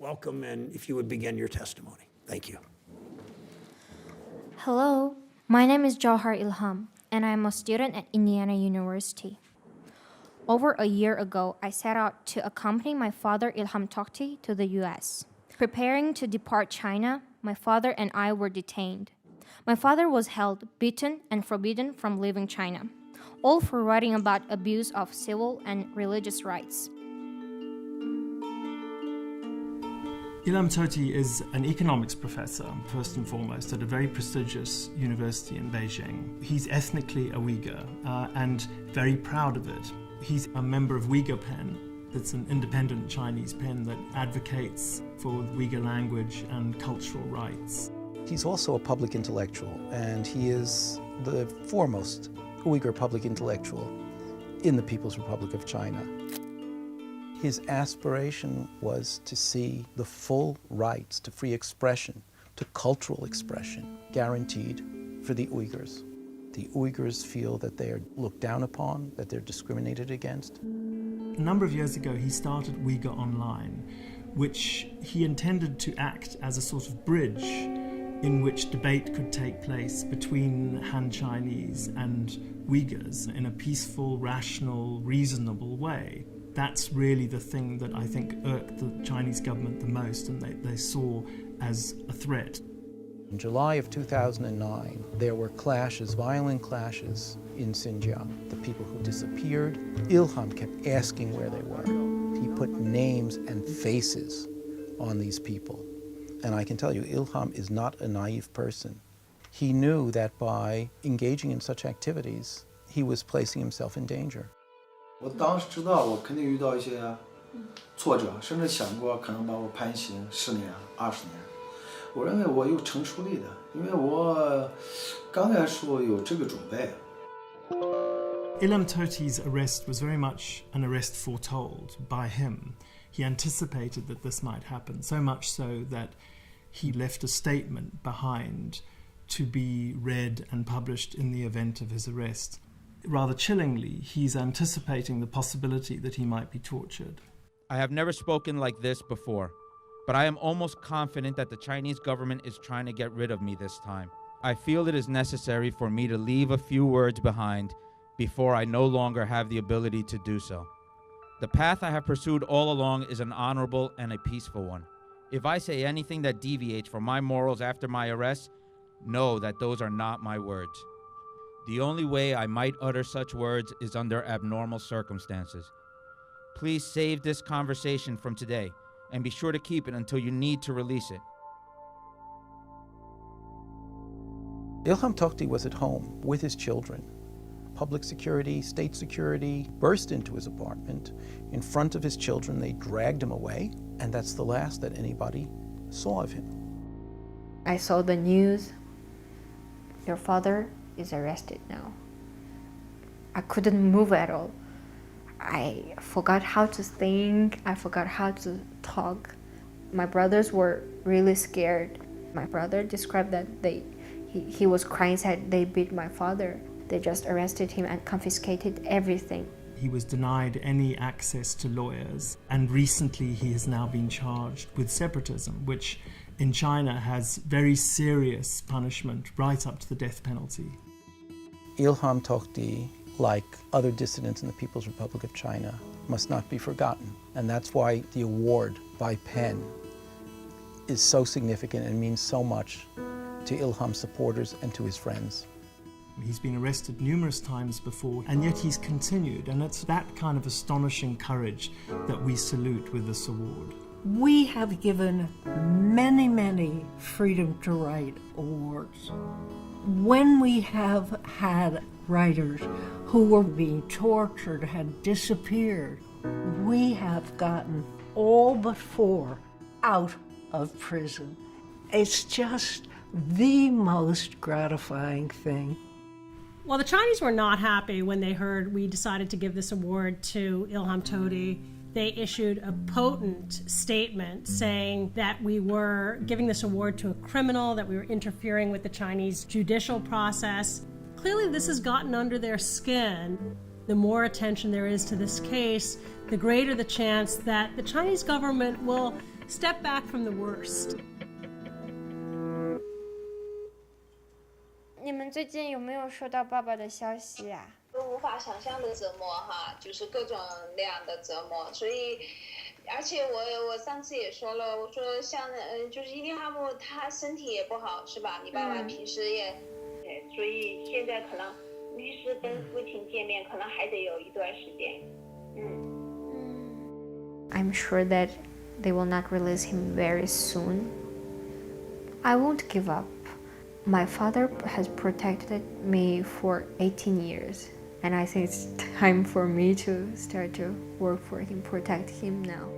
Welcome, and if you would begin your testimony. Thank you. Hello, my name is Johar Ilham, and I am a student at Indiana University. Over a year ago, I set out to accompany my father Ilham Tohti to the US. Preparing to depart China, my father and I were detained. My father was held, beaten, and forbidden from leaving China, all for writing about abuse of civil and religious rights. Ilham Tohti is an economics professor, first and foremost, at a very prestigious university in Beijing. He's ethnically a Uyghur and very proud of it. He's a member of Uyghur PEN. It's an independent Chinese pen that advocates for the Uyghur language and cultural rights. He's also a public intellectual, and he is the foremost Uyghur public intellectual in the People's Republic of China. His aspiration was to see the full rights to free expression, to cultural expression, guaranteed for the Uyghurs. The Uyghurs feel that they are looked down upon, that they're discriminated against. A number of years ago, he started Uyghur Online, which he intended to act as a sort of bridge in which debate could take place between Han Chinese and Uyghurs in a peaceful, rational, reasonable way. That's really the thing that I think irked the Chinese government the most, and they saw as a threat. In July of 2009, there were clashes, violent clashes in Xinjiang. The people who disappeared, Ilham kept asking where they were. He put names and faces on these people. And I can tell you, Ilham is not a naive person. He knew that by engaging in such activities, he was placing himself in danger. 我当时知道我肯定遇到一些挫折，甚至想过可能把我判刑10年、20年。我认为我有成熟力的，因为我刚开始有这个准备。Ilham Tohti's arrest was very much an arrest foretold by him. He anticipated that this might happen, so much so that he left a statement behind to be read and published in the event of his arrest. Rather chillingly, he's anticipating the possibility that he might be tortured. I have never spoken like this before, but I am almost confident that the Chinese government is trying to get rid of me this time. I feel it is necessary for me to leave a few words behind before I no longer have the ability to do so. The path I have pursued all along is an honorable and a peaceful one. If I say anything that deviates from my morals after my arrest, know that those are not my words. The only way I might utter such words is under abnormal circumstances. Please save this conversation from today and be sure to keep it until you need to release it. Ilham Tohti was at home with his children. Public security, state security burst into his apartment. In front of his children, they dragged him away, and that's the last that anybody saw of him. I saw the news. Your father is arrested now. I couldn't move at all. I forgot how to think. I forgot how to talk. My brothers were really scared. My brother described that he was crying, said they beat my father. They just arrested him and confiscated everything. He was denied any access to lawyers, and recently he has now been charged with separatism, which in China has very serious punishment right up to the death penalty. Ilham Tohti, like other dissidents in the People's Republic of China, must not be forgotten. And that's why the award by PEN is so significant and means so much to Ilham's supporters and to his friends. He's been arrested numerous times before, and yet he's continued, and it's that kind of astonishing courage that we salute with this award. We have given many Freedom to Write awards. When we have had writers who were being tortured, had disappeared, we have gotten all but 4 out of prison. It's just the most gratifying thing. Well, the Chinese were not happy when they heard we decided to give this award to Ilham Tohti. They issued a potent statement saying that we were giving this award to a criminal, that we were interfering with the Chinese judicial process. Clearly, this has gotten under their skin. The more attention there is to this case, the greater the chance that the Chinese government will step back from the worst. 你们最近有没有收到爸爸的消息啊？无法想象的折磨哈，就是各种那样的折磨，所以，而且我上次也说了，我说像就是伊利哈木他身体也不好是吧？你爸爸平时也，所以现在可能律师跟父亲见面可能还得有一段时间，I'm sure that they will not release him very soon. I won't give up. My father has protected me for 18 years, and I think it's time for me to start to work for him, protect him now.